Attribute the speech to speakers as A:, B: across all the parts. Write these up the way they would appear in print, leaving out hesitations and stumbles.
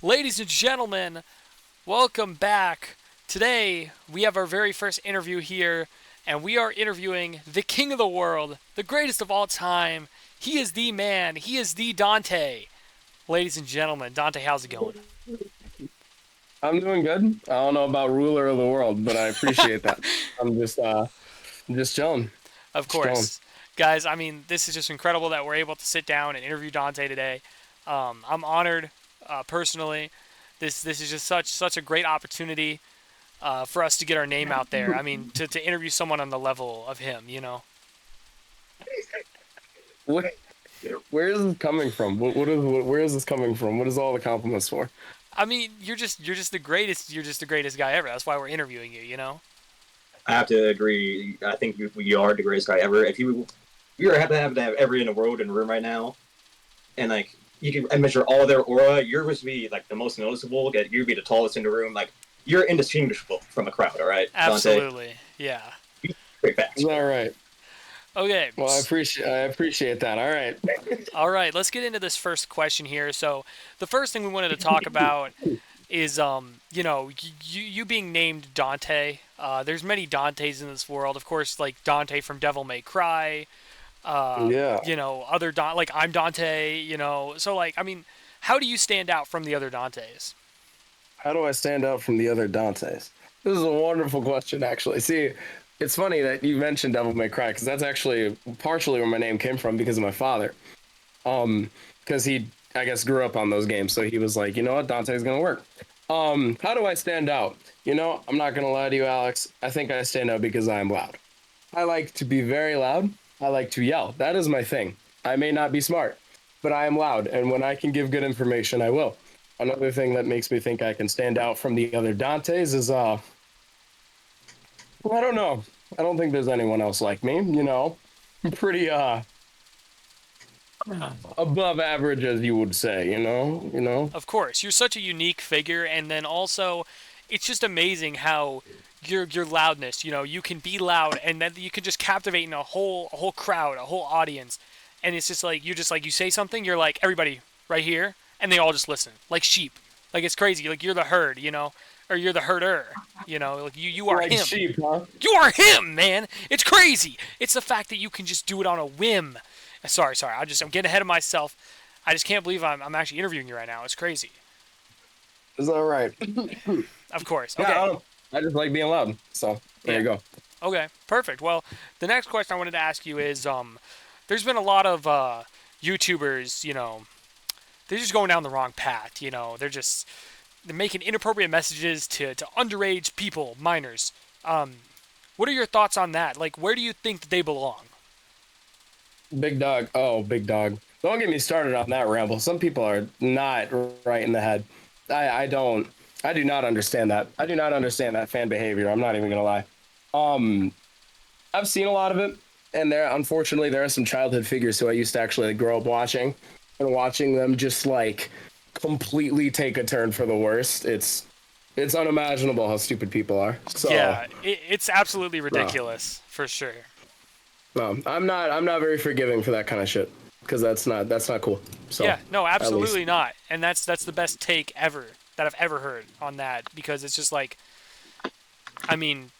A: Ladies and gentlemen, welcome back. Today, we have our very first interview here, and we are interviewing the king of the world, the greatest of all time. He is the man, he is the Dante. Ladies and gentlemen, Dante, how's it going?
B: I'm doing good. I don't know about ruler of the world, but I appreciate that. I'm just chilling.
A: Of
B: Just chilling.
A: course. Guys, I mean, this is just incredible that we're able to sit down and interview Dante today. I'm honored, personally. This is just such a great opportunity for us to get our name out there. I mean, to interview someone on the level of him.
B: Where, where is this coming from? Where is this coming from? What is all the compliments for?
A: I mean, you're just the greatest. You're just the greatest guy ever. That's why we're interviewing you.
C: I have to agree. I think you are the greatest guy ever. If you have to have every in the world in the room right now, and like you can measure all their aura, you're supposed to be like the most noticeable. You'd be the tallest in the room. Like you're indistinguishable from a crowd. All right, Dante.
A: Absolutely. Yeah.
C: Great facts.
B: Is that right?
A: Okay.
B: Well, I appreciate that. All right.
A: All right. Let's get into this first question here. So, the first thing we wanted to talk about is you being named Dante. There's many Dantes in this world. Of course, like Dante from Devil May Cry.
B: Yeah.
A: Other like I'm Dante. So like I mean, how do you stand out from the other Dantes?
B: How do I stand out from the other Dantes? This is a wonderful question, actually. See, it's funny that you mentioned Devil May Cry because that's actually partially where my name came from because of my father. Because he, I guess, grew up on those games, so he was like, you know what, Dante's gonna work. How do I stand out? I'm not gonna lie to you, Alex. I think I stand out because I am loud. I like to be very loud. I like to yell. That is my thing. I may not be smart, but I am loud, and when I can give good information, I will. Another thing that makes me think I can stand out from the other Dantes is well, I don't know. I don't think there's anyone else like me. I'm pretty above average, as you would say.
A: Of course, you're such a unique figure, and then also, it's just amazing how your loudness. You can be loud, and then you can just captivate in a whole crowd, a whole audience, and it's just like you say something, you're like everybody right here, and they all just listen like sheep. Like it's crazy. Like you're the herd. Or you're the herder. Like you are
B: Like
A: him.
B: sheep, huh?
A: You are him, man. It's crazy. It's the fact that you can just do it on a whim. Sorry. I'm getting ahead of myself. I just can't believe I'm actually interviewing you right now. It's crazy.
B: Is that right?
A: Of course.
B: Yeah, I
A: Okay.
B: don't know. I just like being loud. So there
A: Yeah.
B: you go.
A: Okay. Perfect. Well, the next question I wanted to ask you is, there's been a lot of YouTubers. They're just going down the wrong path. They're making inappropriate messages to underage people, minors. Um, what are your thoughts on that? Like, where do you think that they belong?
B: Big dog. Oh, big dog. Don't get me started on that ramble. Some people are not right in the head. I don't. I do not understand that. I do not understand that fan behavior. I'm not even gonna lie. Um, I've seen a lot of it, and unfortunately there are some childhood figures who I used to actually grow up watching, and watching them just like completely take a turn for the worst. It's unimaginable how stupid people are. So
A: Yeah, it's absolutely
B: no,
A: ridiculous for sure.
B: no, I'm not very forgiving for that kind of shit because that's not cool. So
A: Yeah, no,
B: at least
A: absolutely not. And that's the best take ever that I've ever heard on that because it's just like, I mean,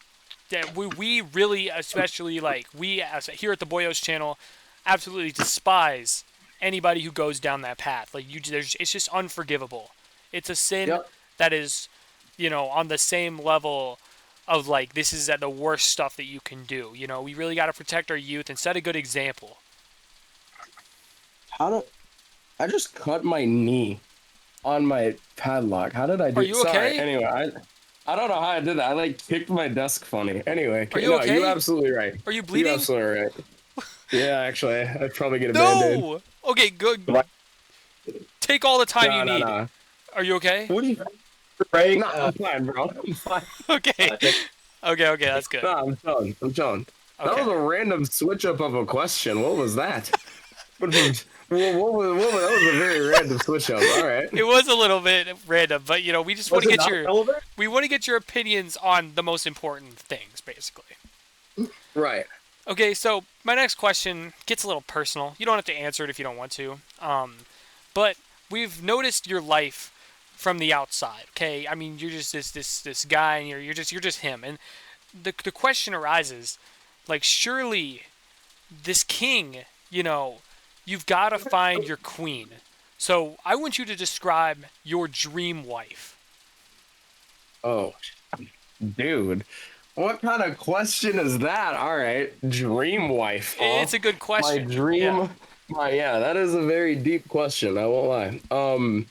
A: that we really, especially like we as here at the Boyos channel, absolutely despise anybody who goes down that path. Like it's just unforgivable. It's a sin
B: yep.
A: that is, on the same level of like this is at the worst stuff that you can do. We really got to protect our youth and set a good example.
B: How do I just cut my knee on my padlock? How did I
A: Are
B: do?
A: you
B: Sorry.
A: okay?
B: Anyway, I don't know how I did that. I like kicked my desk funny. Anyway,
A: Are you
B: no, you
A: okay?
B: absolutely right.
A: Are you
B: You
A: bleeding?
B: absolutely right. Yeah, actually, I'd probably get a band-aid.
A: No. Okay, good.
C: Right.
A: Take all the time you
B: No, no,
A: need.
B: no.
A: Are you okay?
B: What do you?
C: Right.
B: No, I'm fine, bro. I'm fine.
A: Okay.
C: Take,
A: Okay. That's good.
B: No, I'm chilling. I'm chilling. That
A: Okay.
B: was a random switch up of a question. What was that? That was a very random switch up. All right.
A: It was a little bit random, but we just want
C: was
A: to
C: it
A: get
C: not
A: your
C: relevant?
A: we want to get your opinions on the most important things, basically.
B: Right.
A: Okay, so my next question gets a little personal. You don't have to answer it if you don't want to. But we've noticed your life from the outside. Okay, I mean you're just this guy, and you're just him. And the question arises, like surely this king, you know, you've got to find your queen. So I want you to describe your dream wife.
B: Oh, dude. What kind of question is that? All right. Dream wife, huh?
A: It's a good
B: My
A: question. Yeah.
B: dream. My yeah, that is a very deep question. I won't lie.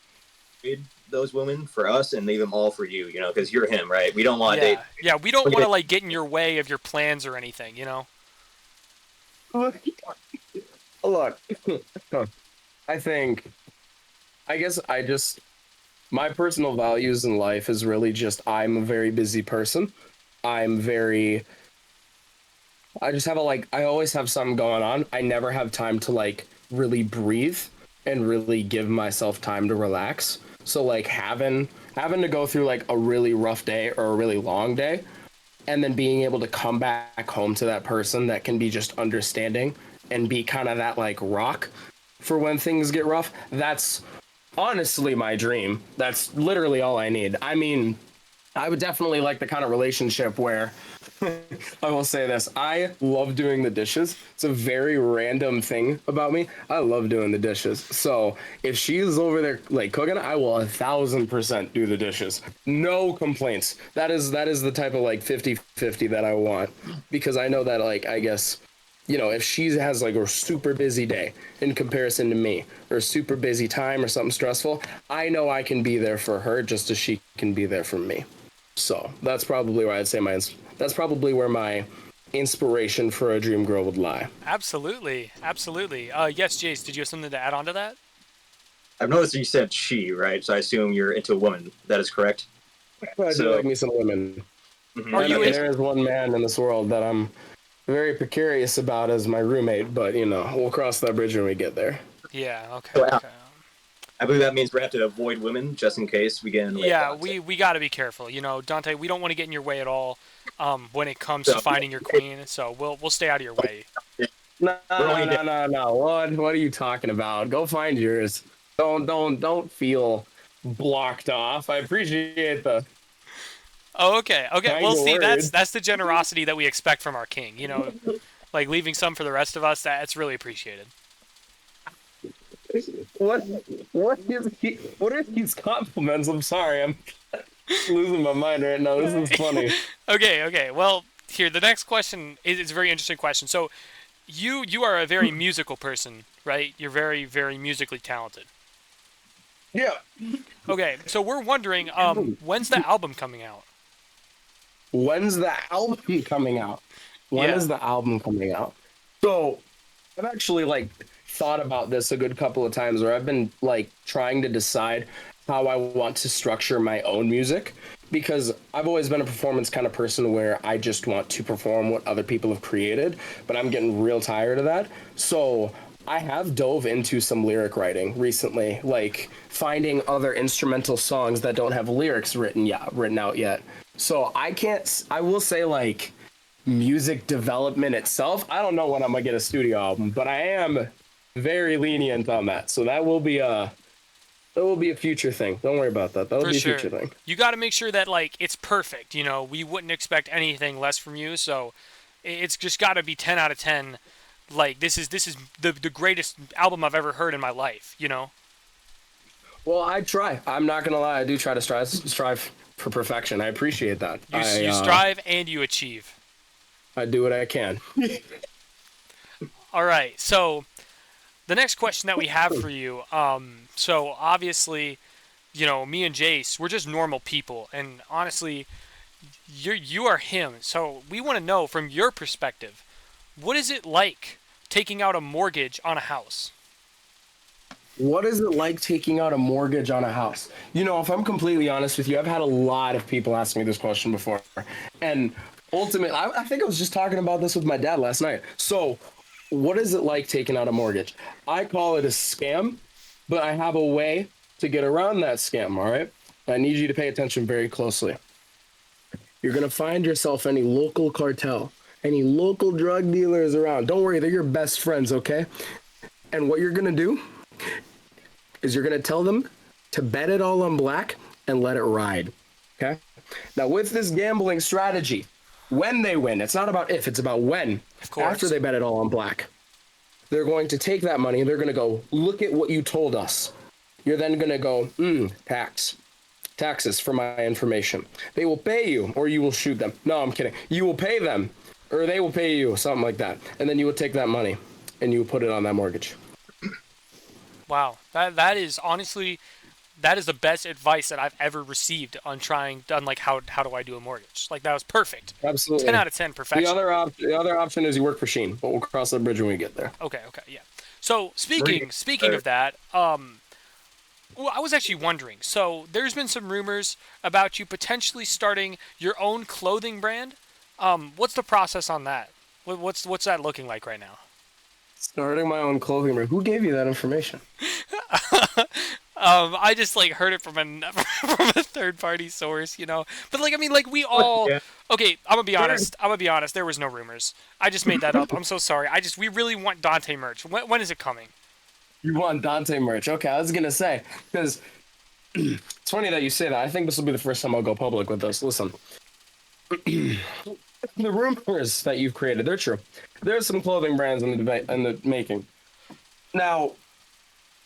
C: Trade those women for us and leave them all for you, you know, because you're him, right? We don't want to date.
A: Yeah. Yeah, we don't want to like get in your way of your plans or anything, you know?
B: Look, I think I guess I just my personal values in life is really just I'm a very busy person. I'm very I just have a like I always have something going on. I never have time to like really breathe and really give myself time to relax. So like having to go through like a really rough day or a really long day and then being able to come back home to that person that can be just understanding and be kind of that like rock for when things get rough. That's honestly my dream. That's literally all I need. I mean, I would definitely like the kind of relationship where I will say this. I love doing the dishes. It's a very random thing about me. I love doing the dishes. So if she's over there like cooking, I will 1,000% do the dishes. No complaints. That is the type of like 50-50 that I want because I know that like I guess if she has like a super busy day in comparison to me or a super busy time or something stressful, I know I can be there for her just as she can be there for me. So that's probably where I'd say that's probably where my inspiration for a dream girl would lie.
A: Absolutely. Absolutely. Yes, Jace, did you have something to add on to that?
C: I've noticed that you said she, right? So I assume you're into a woman. That is correct.
B: I do
C: So,
B: like me some women.
A: Are
B: And
A: you
B: I
A: in?
B: there is one man in this world that I'm very precarious about as my roommate, but we'll cross that bridge when we get there.
A: Yeah, okay,
C: so
A: okay.
C: I believe that means we have to avoid women just in case we get in the way of
A: Yeah,
C: Dante.
A: we got to be careful. You know, Dante, we don't want to get in your way at all when it comes to
C: So
A: finding your queen, so we'll stay out of your way.
B: No,
C: we're
B: no,
C: only
B: no, no, no. What are you talking about? Go find yours. Don't feel blocked off. I appreciate the
A: Oh, okay. Okay.
B: kind
A: Well, see,
B: words.
A: that's the generosity that we expect from our king. You know, like leaving some for the rest of us. That's really appreciated.
B: What what are these compliments? I'm sorry, I'm losing my mind right now. This is funny.
A: Okay. Okay. Well, here the next question is a very interesting question. So, you are a very musical person, right? You're very musically talented.
B: Yeah.
A: Okay. So we're wondering, when's the album coming out?
B: When's the album coming out? When
A: Yeah.
B: is the album coming out? So I've actually like thought about this a good couple of times where I've been like trying to decide how I want to structure my own music because I've always been a performance kind of person where I just want to perform what other people have created, but I'm getting real tired of that. So I have dove into some lyric writing recently, like finding other instrumental songs that don't have lyrics written out yet. So I will say like music development itself. I don't know when I'm gonna get a studio album, but I am very lenient on that. So that will be a future thing. Don't worry about that. That'll
A: For
B: be a
A: sure.
B: future thing.
A: You got to make sure that like it's perfect. You know, we wouldn't expect anything less from you. So it's just got to be 10 out of 10. Like this is the greatest album I've ever heard in my life. You know.
B: Well, I try. I'm not gonna lie. I do try to strive for perfection. I appreciate that.
A: You strive and you achieve.
B: I do what I can.
A: All right. So the next question that we have for you. So obviously, you know, me and Jace, we're just normal people, and honestly, you are him. So we want to know from your perspective, what is it like taking out a mortgage on a house?
B: What is it like taking out a mortgage on a house? If I'm completely honest with you, I've had a lot of people ask me this question before. And ultimately, I think I was just talking about this with my dad last night. So, what is it like taking out a mortgage? I call it a scam, but I have a way to get around that scam, all right? I need you to pay attention very closely. You're going to find yourself any local cartel, any local drug dealers around. Don't worry, they're your best friends, okay? And what you're going to do is you're going to tell them to bet it all on black and let it ride. Okay. Now, with this gambling strategy, when they win, it's not about if, it's about when.
A: Of
B: After
A: course.
B: they bet it all on black, they're going to take that money and they're going to go, look at what you told us. You're then going to go, taxes for my information. They will pay you or you will shoot them. No, I'm kidding. You will pay them or they will pay you, something like that. And then you will take that money and you will put it on that mortgage.
A: Wow. That is honestly, that is the best advice that I've ever received on like how do I do a mortgage. Like that was perfect. 10
B: Absolutely.
A: out of 10 perfection.
B: The other option is you work for Sheen, but we'll cross that bridge when we get there.
A: Okay, yeah. So
C: Bring
A: speaking of that, well, I was actually wondering. So there's been some rumors about you potentially starting your own clothing brand. What's the process on that? What's that looking like right now?
B: Starting my own clothing brand. Who gave you that information?
A: I just like heard it from from a third party source, you know. But like I mean, like we all.
C: Yeah.
A: Okay, I'm gonna be honest. There was no rumors. I just made that up. I'm so sorry. We really want Dante merch. When is it coming?
B: You want Dante merch. Okay, I was going to say, because it's funny that you say that. I think this will be the first time I'll go public with this. Listen, the rumors that you've created, they're true. There's some clothing brands in the making. Now,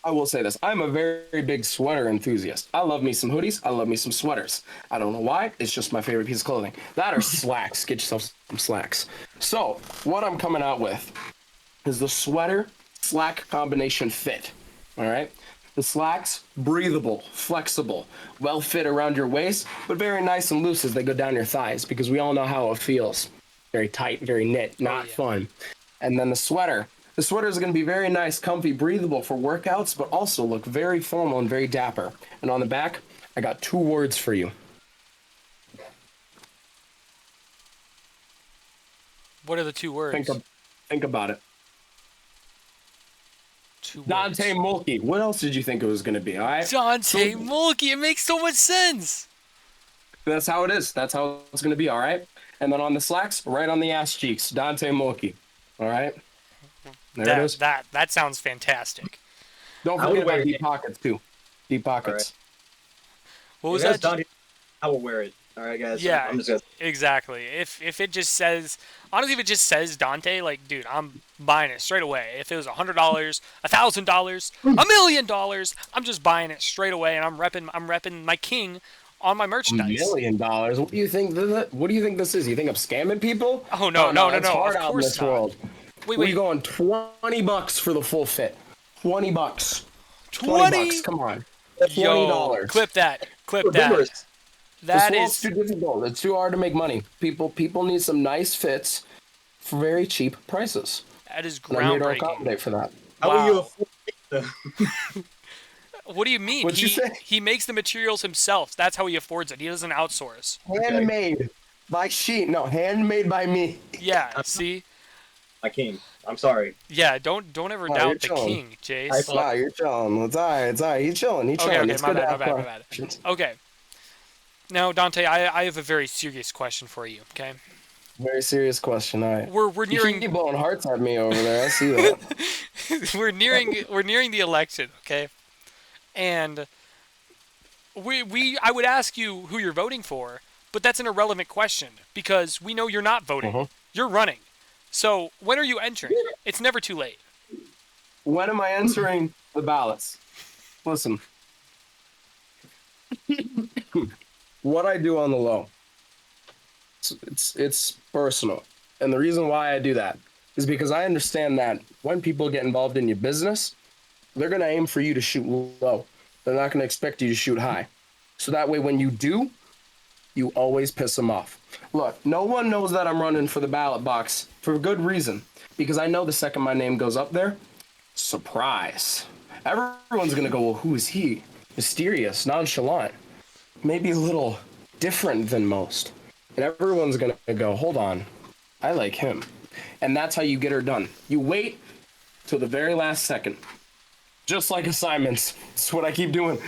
B: I will say this. I'm a very big sweater enthusiast. I love me some hoodies. I love me some sweaters. I don't know why. It's just my favorite piece of clothing. That or slacks. Get yourself some slacks. So, what I'm coming out with is the sweater slack combination fit. All right. The slacks, breathable, flexible, well fit around your waist, but very nice and loose as they go down your thighs because we all know how it feels. Very tight, very knit, not fun. And then the sweater. The sweater is going to be very nice, comfy, breathable for workouts, but also look very formal and very dapper. And on the back, I got 2 words for you.
A: What are the 2 words?
B: Think about it.
A: 2 words.
B: Dante Mulkey. What else did you think it was going to be? All right.
A: Dante Mulkey. It makes so much sense.
B: That's how it is. That's how it's going to be. All right. And then on the slacks, right on the ass cheeks, Dante Mulkey. All right. There it is.
A: That sounds fantastic.
B: Don't
C: I would
B: forget about
C: wear
B: deep
C: it.
B: pockets too. Deep pockets.
A: What was
C: If that's
A: that?
C: Dante, I will wear it. All right, guys.
A: Yeah,
C: I'm just gonna.
A: exactly. If it just says, honestly, if it just says Dante, like, dude, I'm buying it straight away. If it was $100, $1,000, $1,000,000, I'm just buying it straight away, and I'm repping my king on my merchandise.
B: $1,000,000. What do you think? What do you think this is? You think I'm scamming people?
A: Oh no, no.
B: It's hard
A: Of
B: out in
A: course
B: this
A: not.
B: world.
A: Wait,
B: We going $20 for the full fit. $20.
A: 20?
B: $20. Come on.
A: Yo,
B: $20.
A: clip that. Clip
C: Remember,
A: that. That
B: This world's
A: is.
B: too difficult. It's too hard to make money. People need some nice fits for very cheap prices.
A: That is
B: And I'm here to
A: groundbreaking.
B: accommodate for that.
C: how will you
A: Wow.
C: afford it?
A: What do you mean?
B: What'd you say?
A: He makes the materials himself. That's how he affords it. He doesn't outsource.
B: Handmade by Shein. No, handmade by me.
A: Yeah. See.
C: My king. I'm sorry.
A: Yeah. Don't ever
B: Oh,
A: doubt
B: you're
A: the
B: chilling.
A: king, Jace.
B: Wow, you're chilling. It's all right. It's all right. He's chilling. He's
A: Okay,
B: chilling.
A: okay,
B: It's
A: my
B: good to
A: bad,
B: have
A: my bad, my bad.
B: questions.
A: Okay. Now, Dante, I have a very serious question for you. Okay.
B: Very serious question. All right.
A: We're
B: You
A: nearing
B: keep blowing hearts at me over there. I see that.
A: we're nearing the election. Okay. And I would ask you who you're voting for, but that's an irrelevant question because we know you're not voting.
B: Uh-huh.
A: You're running. So when are you entering? It's never too late.
B: When am I answering the ballots? Listen. What I do on the low. It's personal. And the reason why I do that is because I understand that when people get involved in your business, they're going to aim for you to shoot low. They're not going to expect you to shoot high. So that way, when you do, you always piss them off. Look, no one knows that I'm running for the ballot box for a good reason. Because I know the second my name goes up there, surprise. Everyone's going to go, well, who is he? Mysterious, nonchalant, maybe a little different than most. And everyone's going to go, hold on, I like him. And that's how you get her done. You wait till the very last second. Just like assignments. That's what I keep doing.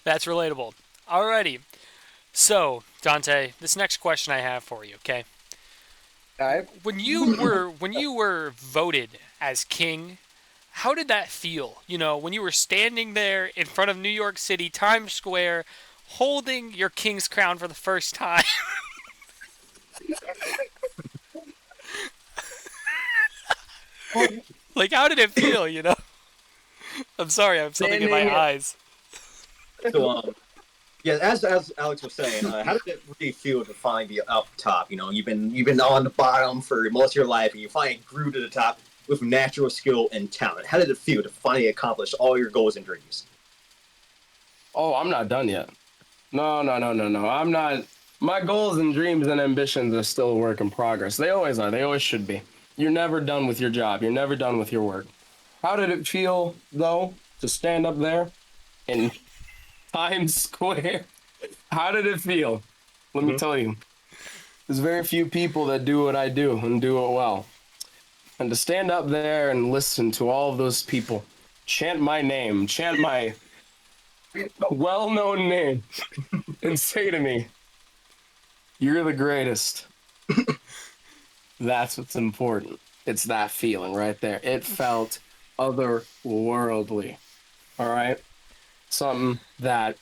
A: That's relatable. Alrighty. So, Dante, this next question I have for you, okay?
B: All right.
A: When you were voted as king, how did that feel? You know, when you were standing there in front of New York City, Times Square, holding your king's crown for the first time. Like, how did it feel? You know. I'm sorry, I have something in my
B: Standing.
A: eyes.
C: So yeah, as Alex was saying, how did it really feel to finally be up top? You know, you've been on the bottom for most of your life, and you finally grew to the top with natural skill and talent. How did it feel to finally accomplish all your goals and dreams?
B: Oh, I'm not done yet. No, no, no, no, no. I'm not. My goals and dreams and ambitions are still a work in progress. They always are. They always should be. You're never done with your job. You're never done with your work. How did it feel, though, to stand up there in Times Square? How did it feel? Let me
C: Mhm.
B: tell you. There's very few people that do what I do and do it well. And to stand up there and listen to all of those people chant my name, chant my well-known name, and say to me, "You're the greatest." That's what's important. It's that feeling right there. It felt otherworldly. All right. Something that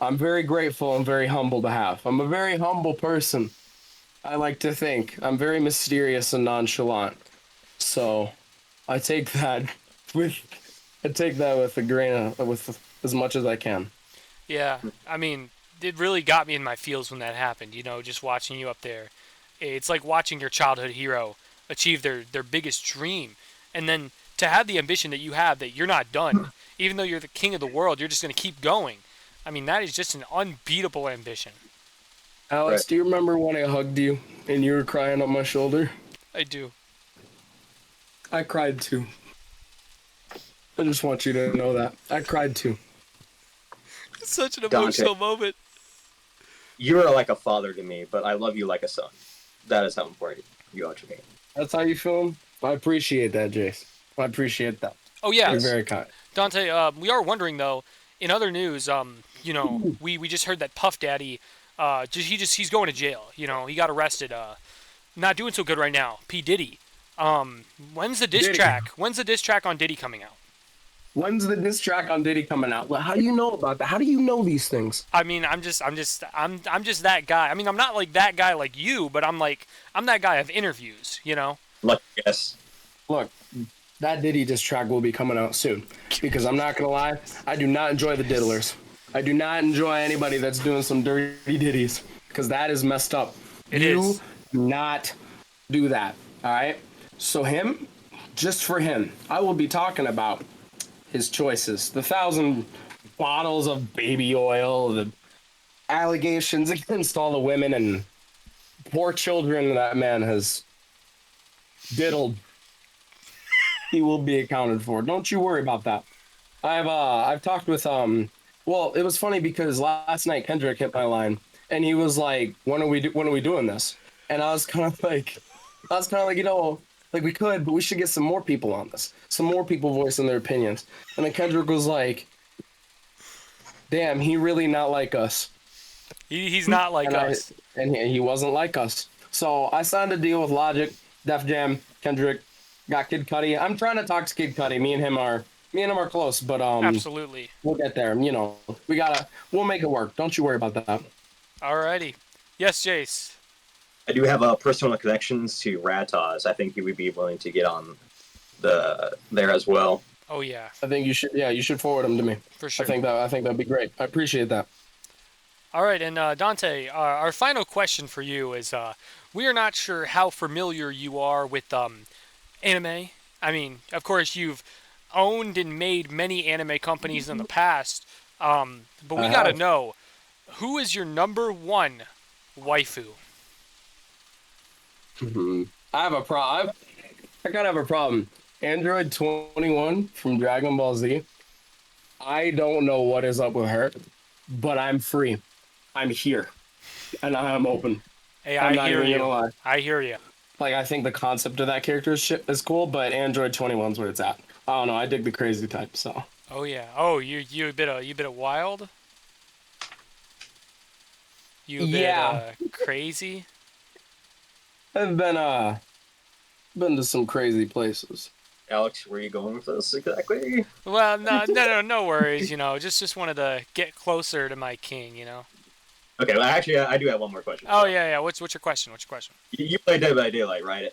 B: I'm very grateful and very humble to have. I'm a very humble person. I like to think I'm very mysterious and nonchalant. So I take that with I take that with a grain of with as much as I can.
A: Yeah, I mean, it really got me in my feels when that happened. You know, just watching you up there, it's like watching your childhood hero achieve their biggest dream, and then to have the ambition that you have that you're not done, even though you're the king of the world, you're just gonna keep going. I mean, that is just an unbeatable ambition.
C: Right.
B: Alex, do you remember when I hugged you and you were crying on my shoulder?
A: I do.
B: I cried too. I just want you to know that. I cried too.
A: It's such an
C: Dante,
A: emotional moment.
C: you're like a father to me, but I love you like a son. That is how important you are to me.
B: That's how you feel? I appreciate that, Jace. I appreciate that.
A: Oh yeah,
B: You're
C: Yes.
B: very kind.
A: Dante. We are wondering though. In other news, you know, we just heard that Puff Daddy, he's going to jail. You know, he got arrested. Not doing so good right now. P Diddy. When's the diss
B: Diddy.
A: track? When's the diss track on Diddy coming out?
B: When's the diss track on Diddy coming out? Well, how do you know about that? How do you know these things?
A: I mean, I'm just that guy. I mean, I'm not like that guy like you, but I'm that guy of interviews. You know.
C: Lucky guess.
B: Look, that Diddy diss track will be coming out soon. Because I'm not gonna lie, I do not enjoy the diddlers. I do not enjoy anybody that's doing some dirty ditties. Because that is messed up.
A: It
B: You
A: is.
B: do not do that. Alright? So him, just for him, I will be talking about his choices. The 1,000 bottles of baby oil, the allegations against all the women and poor children that man has diddled. He will be accounted for. Don't you worry about that. I've talked with well, it was funny because last night Kendrick hit my line and he was like, when are we doing this? And I was kind of like, you know, like we could, but we should get some more people on this. Some more people voicing their opinions. And then Kendrick was like, damn, he really not like us.
A: He's not like
B: And
A: us.
B: he wasn't like us. So I signed a deal with Logic, Def Jam, Kendrick, got Kid Cudi. I'm trying to talk to Kid Cudi. Me and him are close, but
A: Absolutely.
B: we'll get there. You know, we'll make it work. Don't you worry about that.
A: Alrighty. Yes, Jace.
C: I do have personal connections to Rataz. I think he would be willing to get on there as well.
A: Oh yeah,
B: I think you should forward them to me.
A: for sure.
B: I think that'd be great. I appreciate that.
A: All right, and Dante, our final question for you is: we are not sure how familiar you are with anime. I mean, of course, you've owned and made many anime companies in the past, but we
B: I
A: gotta
B: have.
A: know who is your number one waifu?
B: I have a problem. I kind of have a problem. Android 21 from Dragon Ball Z. I don't know what is up with her, but I'm free. I'm here, and I'm open.
A: Hey,
B: I'm
A: I
B: not
A: hear
B: even
A: you.
B: gonna lie.
A: I hear you.
B: Like I think the concept of that character is cool, but Android 21's where it's at. I don't know. I dig the crazy type, so
A: Oh yeah. Oh, you a bit of wild. You a bit
B: yeah.
A: crazy.
B: I've been to some crazy places.
C: Alex, where are you going with this exactly?
A: Well, no worries. Just wanted to get closer to my king.
C: Okay, well, actually, I do have one more question for
A: Oh
C: you.
A: yeah. What's your question? What's your question?
C: You play Dead by Daylight, right,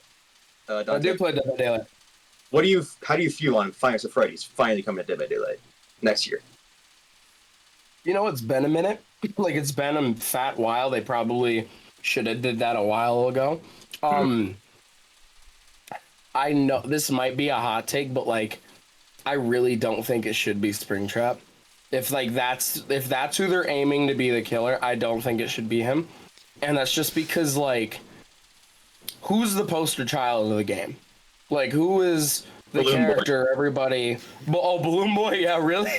B: I do
C: Dante?
B: play Dead by Daylight.
C: How do you feel on Five Nights at Freddy's finally coming to Dead by Daylight next year?
B: You know, it's been a minute. Like it's been a fat while. They probably should have did that a while ago. Um, I know this might be a hot take, but like I really don't think it should be Springtrap. If that's who they're aiming to be the killer, I don't think it should be him. And that's just because like who's the poster child of the game? Like who is the
C: Balloon Boy.
B: character everybody oh Balloon Boy, yeah, really?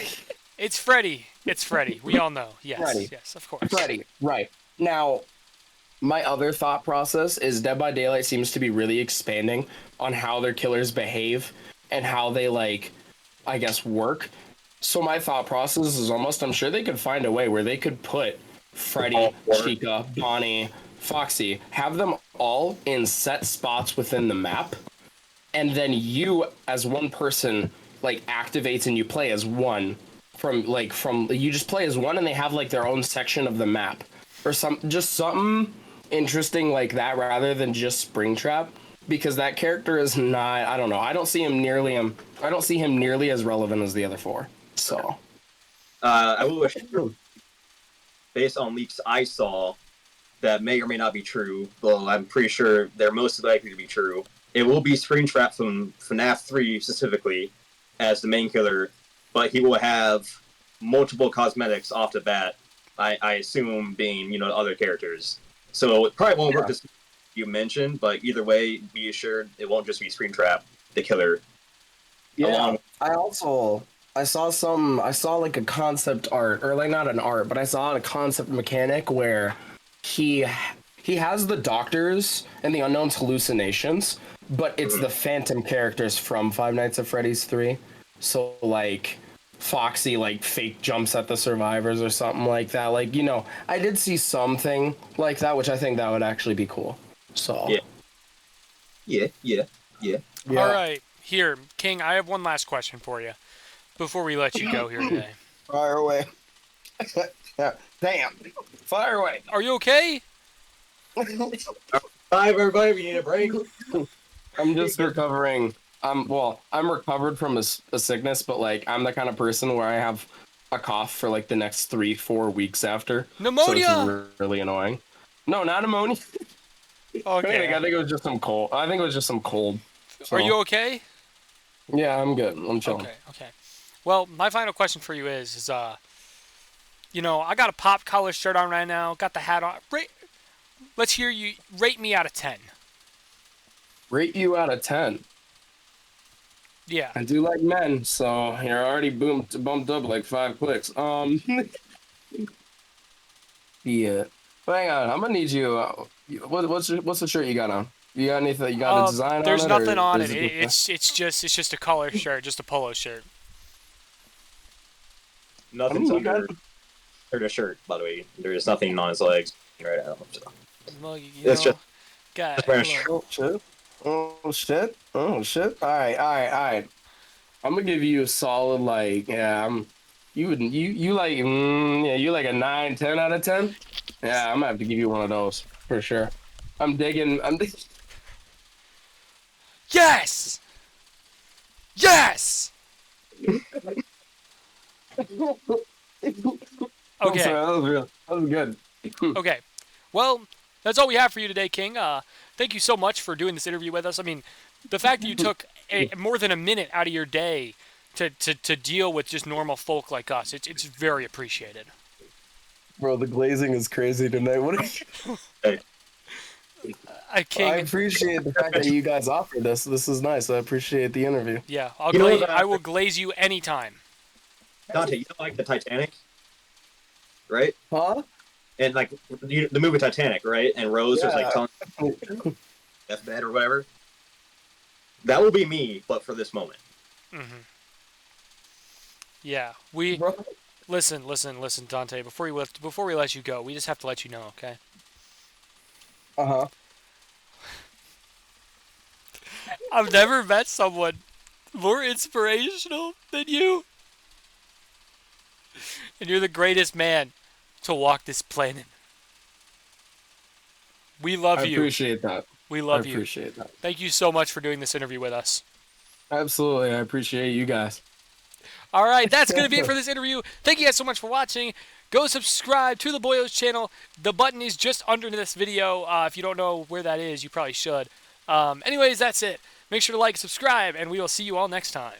A: It's Freddy. It's Freddy. We all know. Yes.
B: Freddy.
A: Yes. Of course.
B: Freddy, right. Now, my other thought process is Dead by Daylight seems to be really expanding on how their killers behave and how they like I guess work. So my thought process is almost I'm sure they could find a way where they could put Freddy,
C: All four.
B: Chica, Bonnie, Foxy, have them all in set spots within the map, and then you as one person like activates and you play as one from you just play as one and they have like their own section of the map or something interesting like that rather than just Springtrap because that character is not I don't know I don't see him nearly as relevant as the other four. So
C: I will wish, based on leaks I saw, that may or may not be true. Well, I'm pretty sure they're most likely to be true. It will be Springtrap from FNAF 3 specifically as the main killer, but he will have multiple cosmetics off the bat. I assume being other characters. So it probably won't work as you mentioned, but either way, be assured it won't just be Springtrap the killer.
B: yeah, I saw like a concept art or like not an art, but I saw a concept mechanic where he he has the doctors and the unknown's hallucinations, but it's the phantom characters from Five Nights at Freddy's 3. So like Foxy like fake jumps at the survivors or something like that. Like, I did see something like that, which I think that would actually be cool. So
C: Yeah. Yeah.
B: yeah.
A: All right. Here, King. I have one last question for you before we let you go here today.
B: Fire away. Yeah. Damn. Fire away.
A: Are you okay?
C: Bye, everybody. We need a break.
B: I'm just recovering. I'm recovered from a sickness, but like I'm the kind of person where I have a cough for like the next 3-4 weeks after.
A: Pneumonia.
B: So it's really annoying. No, not pneumonia.
A: Okay.
B: I think it was just some cold. I think it was just some cold. So,
A: Are you okay?
B: Yeah, I'm good. I'm chilling.
A: Okay. Well, my final question for you is I got a pop collar shirt on right now. Got the hat on. Let's hear you rate me out of 10.
B: Rate you out of 10.
A: Yeah.
B: I do like men, so you're already bumped up like 5 clicks. Yeah. But hang on, I'm gonna need you. What's the shirt you got on? You got anything? You got a design on it?
A: There's nothing on
B: is
A: it. It's just a color shirt, just a polo shirt.
C: Nothing's
B: I mean,
C: under the shirt, by the way. There is nothing on his legs right now. So.
A: Well,
C: It's just
A: God,
C: just wearing a shirt.
B: Oh shit! Oh shit! Oh shit! All right. I'm gonna give you a solid like you like you like a 9, 10 out of 10. Yeah, I'm gonna have to give you one of those for sure. I'm digging.
A: Yes. Yes. Okay.
B: That was good.
A: Okay. Well, that's all we have for you today, King. Thank you so much for doing this interview with us. I mean, the fact that you took more than a minute out of your day to deal with just normal folk like us, it's very appreciated.
B: Bro, the glazing is crazy tonight.
C: Hey,
A: King,
B: I appreciate the fact that you guys offered this. This is nice. I appreciate the interview.
A: yeah, I will glaze you anytime.
C: Dante, you know, like the Titanic, right?
B: Huh?
C: And like the movie Titanic, right? And Rose was like
B: Yeah.
C: telling deathbed or whatever. That will be me, but for this moment.
A: Mm-hmm. Yeah, we
B: Bro.
A: listen, Dante. Before we let you go, we just have to let you know, okay?
B: Uh-huh.
A: I've never met someone More inspirational than you. And you're the greatest man to walk this planet. We
B: I
A: love you.
B: appreciate that.
A: We
B: I
A: love you.
B: appreciate that.
A: Thank you so much for doing this interview with us.
B: Absolutely. I appreciate you guys.
A: All right, that's going to be it for this interview. Thank you guys so much for watching. Go subscribe to the Boyos channel. The button is just under this video. If you don't know where that is, you probably should. Anyways, that's it. Make sure to like, subscribe, and we will see you all next time.